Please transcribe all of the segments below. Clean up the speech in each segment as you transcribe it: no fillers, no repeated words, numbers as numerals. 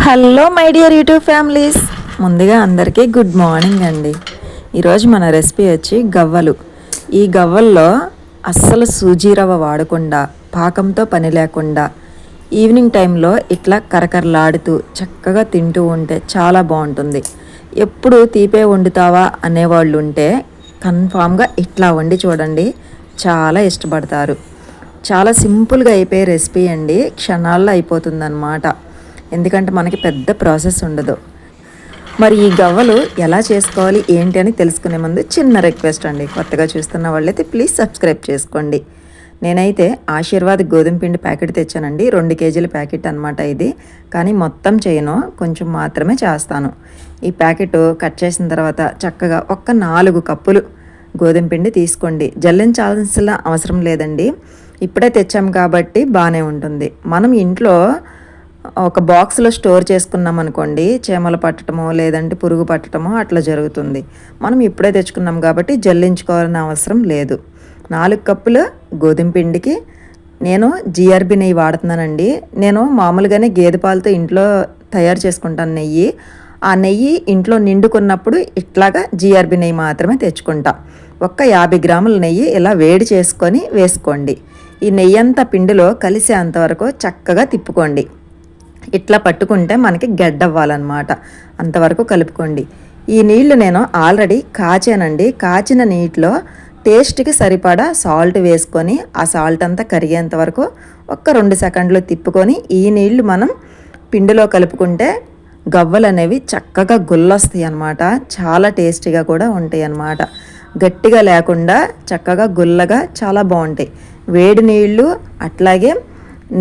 Hello my dear YouTube families, ముందుగా అందరికీ good morning అండి. ఈరోజు మన రెసిపీ వచ్చి గవ్వలు. ఈ గవ్వల్లో అస్సలు సూజీ రవ్వ వాడకుండా, పాకంతో పని లేకుండా ఈవినింగ్ టైంలో ఇట్లా కరకరలాడుతూ చక్కగా తింటూ ఉంటే చాలా బాగుంటుంది. ఎప్పుడు తీపే వండుతావా అనేవాళ్ళు ఉంటే కన్ఫామ్గా ఇట్లా వండి చూడండి, చాలా ఇష్టపడతారు. చాలా సింపుల్గా అయిపోయే రెసిపీ అండి, క్షణాల్లో అయిపోతుందన్నమాట. ఎందుకంటే మనకి పెద్ద ప్రాసెస్ ఉండదు. మరి ఈ గవ్వలు ఎలా చేసుకోవాలి ఏంటి అని తెలుసుకునే ముందు చిన్న రిక్వెస్ట్ అండి, కొత్తగా చూస్తున్న వాళ్ళైతే ప్లీజ్ సబ్స్క్రైబ్ చేసుకోండి. నేనైతే ఆశీర్వాద్ గోధుమ పిండి ప్యాకెట్ తెచ్చానండి, 2 కేజీల ప్యాకెట్ అనమాట ఇది. కానీ మొత్తం చేయను, కొంచెం మాత్రమే చేస్తాను. ఈ ప్యాకెట్ కట్ చేసిన తర్వాత చక్కగా 4 కప్పులు గోధుమ పిండి తీసుకోండి. జల్లించాల్సిన అవసరం లేదండి, ఇప్పుడే తెచ్చాం కాబట్టి బాగానే ఉంటుంది. మనం ఇంట్లో ఒక బాక్స్లో స్టోర్ చేసుకున్నాం అనుకోండి, చీమలు పట్టడమో లేదంటే పురుగు పట్టడమో అట్లా జరుగుతుంది. మనం ఇప్పుడే తెచ్చుకున్నాం కాబట్టి జల్లించుకోవాలని అవసరం లేదు. 4 కప్పుల గోధుమ పిండికి నేను జిఆర్బి నెయ్యి వాడుతున్నానండి. నేను మామూలుగానే గేదె పాలతో ఇంట్లో తయారు చేసుకుంటాను నెయ్యి. ఆ నెయ్యి ఇంట్లో నిండుకున్నప్పుడు ఇట్లాగా జిఆర్బి నెయ్యి మాత్రమే తెచ్చుకుంటా. 50 గ్రాముల నెయ్యి ఇలా వేడి చేసుకొని వేసుకోండి. ఈ నెయ్యి అంతా పిండిలో కలిసేంతవరకు చక్కగా తిప్పుకోండి. ఇట్లా పట్టుకుంటే మనకి గడ్డవ్వాలన్నమాట, అంతవరకు కలుపుకోండి. ఈ నీళ్లు నేను ఆల్రెడీ కాచానండి. కాచిన నీటిలో టేస్ట్కి సరిపడా సాల్ట్ వేసుకొని ఆ సాల్ట్ అంతా కరిగేంత వరకు 2 సెకండ్లు తిప్పుకొని ఈ నీళ్లు మనం పిండిలో కలుపుకుంటే గవ్వలు అనేవి చక్కగా గుల్లొస్తాయి అన్నమాట. చాలా టేస్టీగా కూడా ఉంటాయి అన్నమాట. గట్టిగా లేకుండా చక్కగా గుల్లగా చాలా బాగుంటాయి. వేడి నీళ్ళు అట్లాగే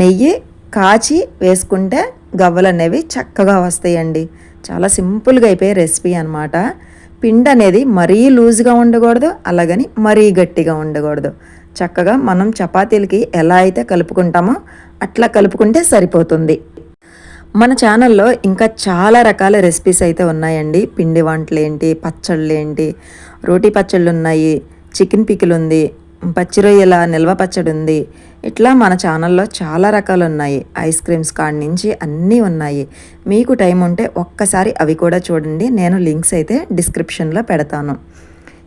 నెయ్యి కాచి వేసుకుంటే గవ్వలు అనేవి చక్కగా వస్తాయండి. చాలా సింపుల్గా అయిపోయే రెసిపీ అనమాట. పిండి అనేది మరీ లూజ్గా ఉండకూడదు, అలాగని మరీ గట్టిగా ఉండకూడదు. చక్కగా మనం చపాతీలకి ఎలా అయితే కలుపుకుంటామో అట్లా కలుపుకుంటే సరిపోతుంది. మన ఛానల్లో ఇంకా చాలా రకాల రెసిపీస్ అయితే ఉన్నాయండి. పిండి వంటలు ఏంటి, పచ్చళ్ళు ఏంటి, రోటీ పచ్చళ్ళు ఉన్నాయి, చికెన్ పికిల్ ఉంది, పచ్చి రొయ్యల నిల్వ పచ్చడి ఉంది. ఇట్లా మన ఛానల్లో చాలా రకాలు ఉన్నాయి. ఐస్ క్రీమ్స్ కాడి నుంచి అన్నీ ఉన్నాయి. మీకు టైం ఉంటే ఒక్కసారి అవి కూడా చూడండి. నేను లింక్స్ అయితే డిస్క్రిప్షన్లో పెడతాను.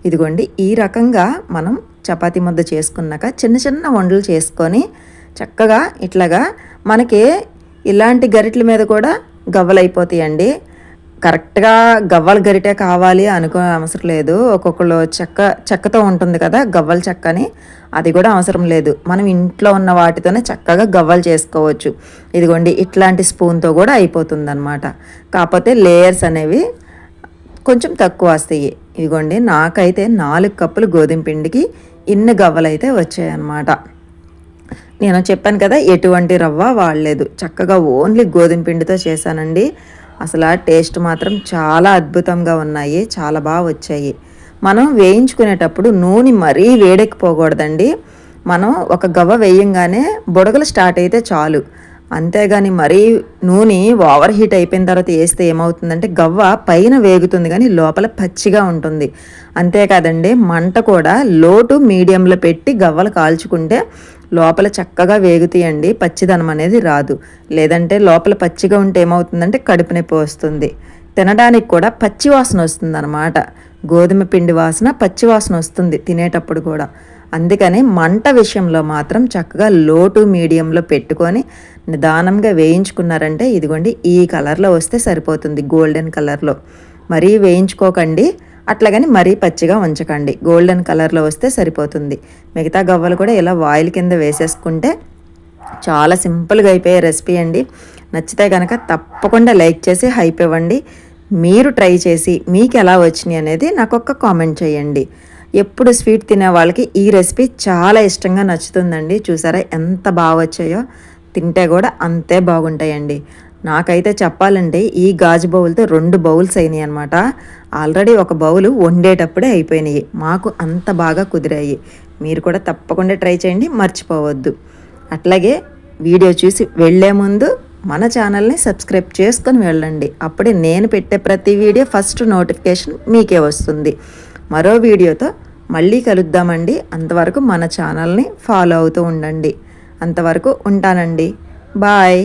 ఇదిగోండి, ఈ రకంగా మనం చపాతీ ముద్ద చేసుకున్నాక చిన్న చిన్న వంటలు చేసుకొని చక్కగా ఇట్లాగా మనకి ఇలాంటి గరిటెల మీద కూడా గవ్వలు అయిపోతాయండి. కరెక్ట్గా గవ్వల గరిటే కావాలి అనుకో అవసరం లేదు. ఒక్కొక్కరు చెక్కతో ఉంటుంది కదా గవ్వల చెక్క అని, అది కూడా అవసరం లేదు. మనం ఇంట్లో ఉన్న వాటితోనే చక్కగా గవ్వలు చేసుకోవచ్చు. ఇదిగోండి, ఇట్లాంటి స్పూన్తో కూడా అయిపోతుంది అనమాట. కాకపోతే లేయర్స్ అనేవి కొంచెం తక్కువ వస్తాయి. ఇదిగోండి, నాకైతే 4 కప్పులు గోధుమ పిండికి ఇన్ని గవ్వలు అయితే వచ్చాయన్నమాట. నేను చెప్పాను కదా, ఎటువంటి రవ్వ వాడలేదు, చక్కగా ఓన్లీ గోధుమ పిండితో చేశానండి. అసలు ఆ టేస్ట్ మాత్రం చాలా అద్భుతంగా ఉన్నాయి, చాలా బాగా వచ్చాయి. మనం వేయించుకునేటప్పుడు నూనె మరీ వేడెక్కిపోకూడదండి. మనం ఒక గవ్వ వేయంగానే బుడగలు స్టార్ట్ అయితే చాలు. అంతేగాని మరీ నూనె ఓవర్ హీట్ అయిపోయిన తర్వాత వేస్తే ఏమవుతుందంటే గవ్వ పైన వేగుతుంది కానీ లోపల పచ్చిగా ఉంటుంది. అంతేకాదండి, మంట కూడా లో టు మీడియంలో పెట్టి గవ్వలు కాల్చుకుంటే లోపల చక్కగా వేగుతాయండి, పచ్చిదనం అనేది రాదు. లేదంటే లోపల పచ్చిగా ఉంటే ఏమవుతుందంటే కడుపు నొప్పి వస్తుంది. తినడానికి కూడా పచ్చి వాసన వస్తుంది అన్నమాట. గోధుమ పిండి వాసన, పచ్చి వాసన వస్తుంది తినేటప్పుడు కూడా. అందుకని మంట విషయంలో మాత్రం చక్కగా లో టు మీడియంలో పెట్టుకొని నిదానంగా వేయించుకున్నారంటే ఇదిగోండి ఈ కలర్లో వస్తే సరిపోతుంది, గోల్డెన్ కలర్లో. మరీ వేయించుకోకండి, అట్లాగని మరీ పచ్చిగా ఉంచకండి, గోల్డెన్ కలర్లో వస్తే సరిపోతుంది. మిగతా గవ్వలు కూడా ఇలా ఆయిల్ కింద వేసేసుకుంటే చాలా సింపుల్గా అయిపోయే రెసిపీ అండి. నచ్చితే కనుక తప్పకుండా లైక్ చేసి హైప్ ఇవ్వండి. మీరు ట్రై చేసి మీకు ఎలా వచ్చినాయి అనేది నాకు ఒక కామెంట్ చేయండి. ఎప్పుడు స్వీట్ తినే వాళ్ళకి ఈ రెసిపీ చాలా ఇష్టంగా నచ్చుతుందండి. చూసారా ఎంత బాగా వచ్చాయో, తింటే కూడా అంతే బాగుంటాయండి. నాకైతే చెప్పాలంటే ఈ గాజు బౌల్తో 2 బౌల్స్ అయినాయి అనమాట. ఆల్రెడీ ఒక బౌలు వండేటప్పుడే అయిపోయినాయి, మాకు అంత బాగా కుదిరాయి. మీరు కూడా తప్పకుండా ట్రై చేయండి, మర్చిపోవద్దు. అట్లాగే వీడియో చూసి వెళ్ళే ముందు మన ఛానల్ని సబ్స్క్రైబ్ చేసుకొని వెళ్ళండి. అప్పుడే నేను పెట్టే ప్రతి వీడియో ఫస్ట్ నోటిఫికేషన్ మీకే వస్తుంది. మరో వీడియోతో మళ్ళీ కలుద్దామండి. అంతవరకు మన ఛానల్ని ఫాలో అవుతూ ఉండండి. అంతవరకు ఉంటానండి. బాయ్.